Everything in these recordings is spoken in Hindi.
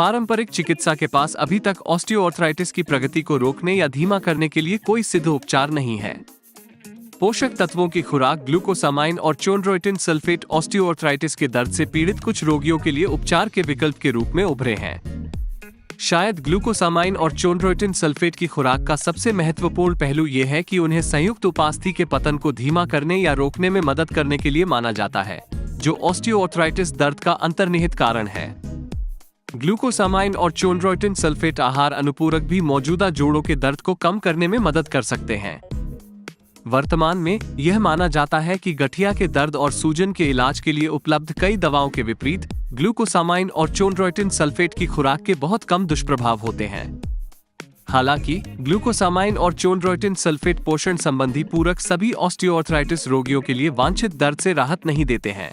पारंपरिक चिकित्सा के पास अभी तक ऑस्टियोआर्थराइटिस की प्रगति को रोकने या धीमा करने के लिए कोई सिद्ध उपचार नहीं है। पोषक तत्वों की खुराक ग्लूकोसामाइन और चोंड्रोइटिन सल्फेट ऑस्टियोआर्थराइटिस के दर्द से पीड़ित कुछ रोगियों के लिए उपचार के विकल्प के रूप में उभरे हैं। शायद ग्लूकोसामाइन और चोंड्रोइटिन सल्फेट की खुराक का सबसे महत्वपूर्ण पहलू यह है कि उन्हें संयुक्त उपास्थि के पतन को धीमा करने या रोकने में मदद करने के लिए माना जाता है, जो ऑस्टियोआर्थराइटिस दर्द का अंतर्निहित कारण है। ग्लूकोसामाइन और चोंड्रोइटिन सल्फेट आहार अनुपूरक भी मौजूदा जोड़ों के दर्द को कम करने में मदद कर सकते हैं। वर्तमान में यह माना जाता है कि गठिया के दर्द और सूजन के इलाज के लिए उपलब्ध कई दवाओं के विपरीत ग्लूकोसामाइन और चोंड्रोइटिन सल्फेट की खुराक के बहुत कम दुष्प्रभाव होते हैं। हालांकि ग्लूकोसामाइन और चोंड्रोइटिन सल्फेट पोषण संबंधी पूरक सभी ऑस्टियोआर्थराइटिस रोगियों के लिए वांछित दर्द से राहत नहीं देते हैं।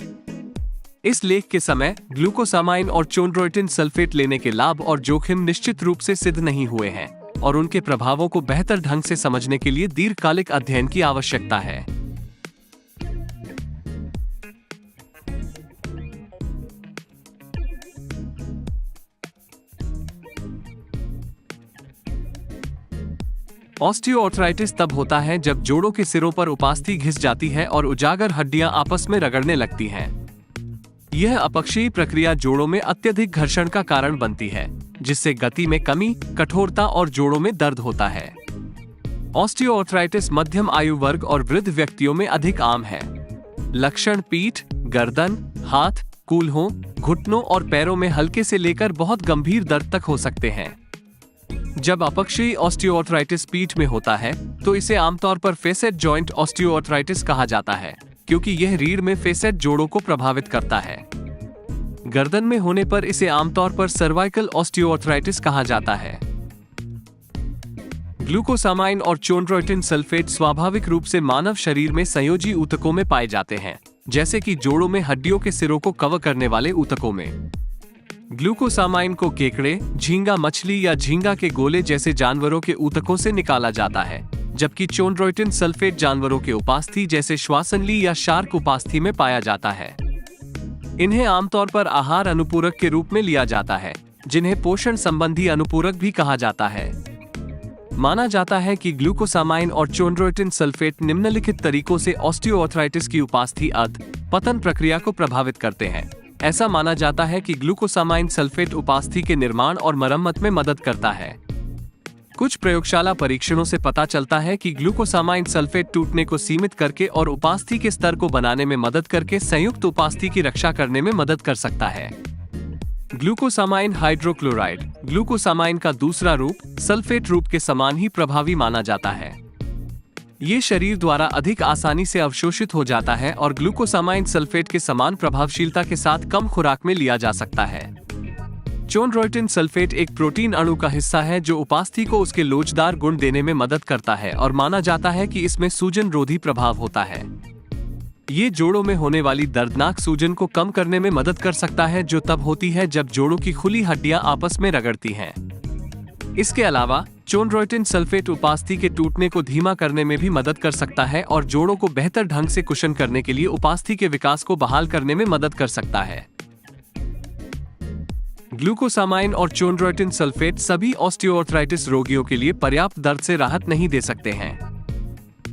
इस लेख के समय ग्लूकोसामाइन और चोंड्रोइटिन सल्फेट लेने के लाभ और जोखिम निश्चित रूप से सिद्ध नहीं हुए हैं और उनके प्रभावों को बेहतर ढंग से समझने के लिए दीर्घकालिक अध्ययन की आवश्यकता है। ऑस्टियोआर्थराइटिस तब होता है जब जोड़ों के सिरों पर उपास्थि घिस जाती है और उजागर हड्डियां आपस में रगड़ने लगती हैं। यह अपक्षयी प्रक्रिया जोड़ों में अत्यधिक घर्षण का कारण बनती है, जिससे गति में कमी, कठोरता और जोड़ों में दर्द होता है। ऑस्टियोआर्थराइटिस मध्यम आयु वर्ग और वृद्ध व्यक्तियों में अधिक आम है। लक्षण पीठ, गर्दन, हाथ, कूल्हों, घुटनों और पैरों में हल्के से लेकर बहुत गंभीर दर्द तक हो सकते हैं। जब अपक्षयी ऑस्टियोआर्थराइटिस पीठ में होता है तो इसे आमतौर पर फेसेट जॉइंट ऑस्टियोआर्थराइटिस कहा जाता है, क्योंकि यह रीढ़ में फेसेट जोड़ों को प्रभावित करता है। गर्दन में होने पर इसे आमतौर पर सर्वाइकल ऑस्टियोआर्थराइटिस कहा जाता है। ग्लूकोसामाइन और चोंड्रोइटिन सल्फेट स्वाभाविक रूप से मानव शरीर में संयोजी ऊतकों में पाए जाते हैं, जैसे कि जोड़ों में हड्डियों के सिरों को कवर करने वाले ऊतकों में। ग्लूकोसामाइन को केकड़े, झींगा मछली या झींगा के गोले जैसे जानवरों के ऊतकों से निकाला जाता है, जबकि चोंड्रोइटिन सल्फेट जानवरों के उपास्थि जैसे श्वासनली या शार्क उपास्थि में पाया जाता है। इन्हें आमतौर पर आहार अनुपूरक के रूप में लिया जाता है, जिन्हें पोषण संबंधी अनुपूरक भी कहा जाता है। माना जाता है कि ग्लूकोसामाइन और चोंड्रोइटिन सल्फेट निम्नलिखित तरीकों से ऑस्टियोआर्थराइटिस की उपास्थि पतन प्रक्रिया को प्रभावित करते हैं। ऐसा माना जाता है कि ग्लूकोसामाइन सल्फेट उपास्थि के निर्माण और मरम्मत में मदद करता है। कुछ प्रयोगशाला परीक्षणों से पता चलता है कि ग्लूकोसामाइन सल्फेट टूटने को सीमित करके और उपास्थि के स्तर को बनाने में मदद करके संयुक्त उपास्थि की रक्षा करने में मदद कर सकता है। ग्लूकोसामाइन हाइड्रोक्लोराइड ग्लूकोसामाइन का दूसरा रूप सल्फेट रूप के समान ही प्रभावी माना जाता है। ये शरीर द्वारा अधिक आसानी से अवशोषित हो जाता है और ग्लूकोसामाइन सल्फेट के समान प्रभावशीलता के साथ कम खुराक में लिया जा सकता है। चोंड्रोइटिन सल्फेट एक प्रोटीन अणु का हिस्सा है जो उपास्थि को उसके लोचदार गुण देने में मदद करता है और माना जाता है कि इसमें सूजन रोधी प्रभाव होता है। ये जोड़ों में होने वाली दर्दनाक सूजन को कम करने में मदद कर सकता है, जो तब होती है जब जोड़ों की खुली हड्डियां आपस में रगड़ती हैं। इसके अलावा चोंड्रोइटिन सल्फेट उपास्थि के टूटने को धीमा करने में भी मदद कर सकता है और जोड़ों को बेहतर ढंग से कुशन करने के लिए उपास्थि के विकास को बहाल करने में मदद कर सकता है। ग्लूकोसामाइन और चोंड्रोइटिन सल्फेट सभी ऑस्टियोआर्थराइटिस रोगियों के लिए पर्याप्त दर्द से राहत नहीं दे सकते हैं।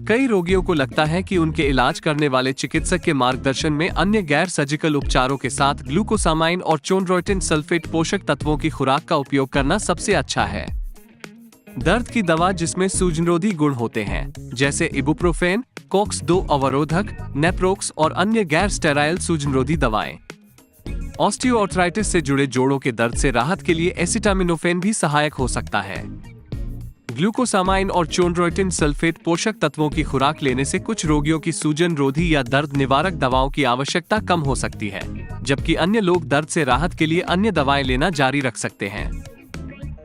कई रोगियों को लगता है कि उनके इलाज करने वाले चिकित्सक के मार्गदर्शन में अन्य गैर सर्जिकल उपचारों के साथ ग्लूकोसामाइन और चोंड्रोइटिन सल्फेट पोषक तत्वों की खुराक का उपयोग करना सबसे अच्छा है। दर्द की दवा जिसमें सूजनरोधी गुण होते हैं, जैसे इबुप्रोफेन, कॉक्स-2 अवरोधक, नेप्रोक्स और अन्य गैर स्टेराइल सूजनरोधी दवाएं। ऑस्टियोआर्थराइटिस से जुड़े जोड़ों के दर्द से राहत के लिए एसिटामिनोफेन भी सहायक हो सकता है। ग्लूकोसामाइन और चोंड्रोइटिन सल्फेट पोषक तत्वों की खुराक लेने से कुछ रोगियों की सूजन रोधी या दर्द निवारक दवाओं की आवश्यकता कम हो सकती है, जबकि अन्य लोग दर्द से राहत के लिए अन्य दवाएं लेना जारी रख सकते हैं।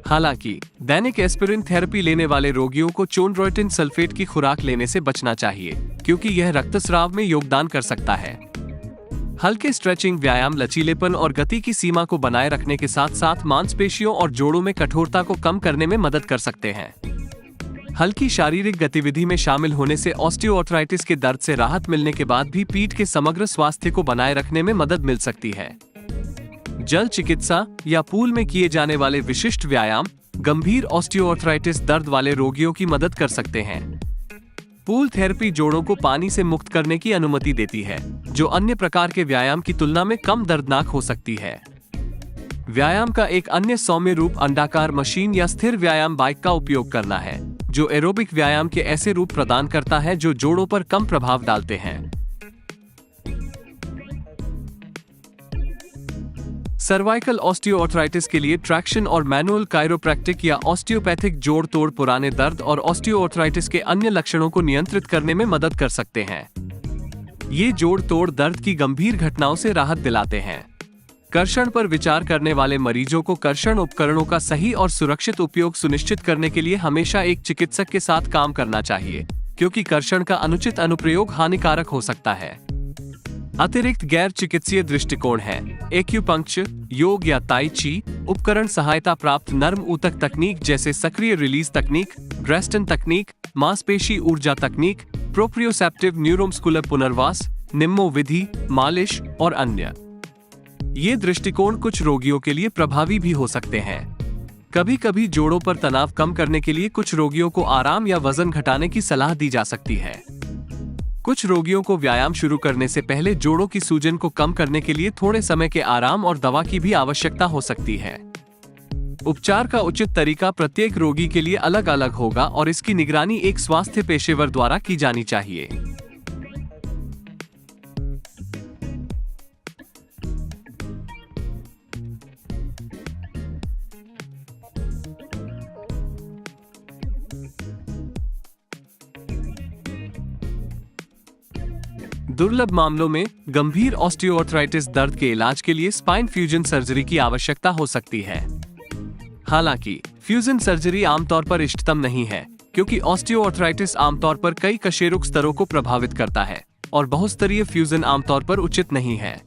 हालांकि दैनिक एस्पिरिन थेरेपी लेने वाले रोगियों को चोंड्रोइटिन सल्फेट की खुराक लेने से बचना चाहिए, क्योंकि यह रक्तस्राव में योगदान कर सकता है। हल्के स्ट्रेचिंग व्यायाम लचीलेपन और गति की सीमा को बनाए रखने के साथ साथ मांसपेशियों और जोड़ों में कठोरता को कम करने में मदद कर सकते हैं। हल्की शारीरिक गतिविधि में शामिल होने से ऑस्टियोआर्थराइटिस के दर्द से राहत मिलने के बाद भी पीठ के समग्र स्वास्थ्य को बनाए रखने में मदद मिल सकती है। जल चिकित्सा या पूल में किए जाने वाले विशिष्ट व्यायाम गंभीर ऑस्टियोआर्थराइटिस दर्द वाले रोगियों की मदद कर सकते हैं। पूल थेरेपी जोड़ों को पानी से मुक्त करने की अनुमति देती है, जो अन्य प्रकार के व्यायाम की तुलना में कम दर्दनाक हो सकती है। व्यायाम का एक अन्य सौम्य रूप अंडाकार मशीन या स्थिर व्यायाम बाइक का उपयोग करना है, जो एरोबिक व्यायाम के ऐसे रूप प्रदान करता है जो जोड़ों पर कम प्रभाव डालते हैं। सर्वाइकल ऑस्टियोआर्थराइटिस के लिए ट्रैक्शन और मैनुअल कायरोप्रैक्टिक या ऑस्टियोपैथिक जोड़ तोड़ पुराने दर्द और ऑस्टियोआर्थराइटिस के अन्य लक्षणों को नियंत्रित करने में मदद कर सकते हैं। ये जोड़ तोड़ दर्द की गंभीर घटनाओं से राहत दिलाते हैं। कर्षण पर विचार करने वाले मरीजों को कर्षण उपकरणों का सही और सुरक्षित उपयोग सुनिश्चित करने के लिए हमेशा एक चिकित्सक के साथ काम करना चाहिए, क्योंकि कर्षण का अनुचित अनुप्रयोग हानिकारक हो सकता है। अतिरिक्त गैर चिकित्सीय दृष्टिकोण है एक्यूपंक्चर, योग या ताई ची, उपकरण सहायता प्राप्त नर्म ऊतक तकनीक जैसे सक्रिय रिलीज तकनीक, ग्रेस्टन तकनीक, मांसपेशी ऊर्जा तकनीक, प्रोप्रियोसेप्टिव न्यूरोमस्कुलर पुनर्वास, निम्मो विधि, मालिश और अन्य। ये दृष्टिकोण कुछ रोगियों के लिए प्रभावी भी हो सकते हैं। कभी कभी जोड़ों पर तनाव कम करने के लिए कुछ रोगियों को आराम या वजन घटाने की सलाह दी जा सकती है। कुछ रोगियों को व्यायाम शुरू करने से पहले जोड़ों की सूजन को कम करने के लिए थोड़े समय के आराम और दवा की भी आवश्यकता हो सकती है। उपचार का उचित तरीका प्रत्येक रोगी के लिए अलग अलग होगा और इसकी निगरानी एक स्वास्थ्य पेशेवर द्वारा की जानी चाहिए। दुर्लभ मामलों में गंभीर ऑस्टियोआर्थराइटिस दर्द के इलाज के लिए स्पाइन फ्यूजन सर्जरी की आवश्यकता हो सकती है। हालांकि फ्यूजन सर्जरी आमतौर पर इष्टतम नहीं है, क्योंकि ऑस्टियोआर्थराइटिस आमतौर पर कई कशेरुक स्तरों को प्रभावित करता है और बहुस्तरीय फ्यूजन आमतौर पर उचित नहीं है।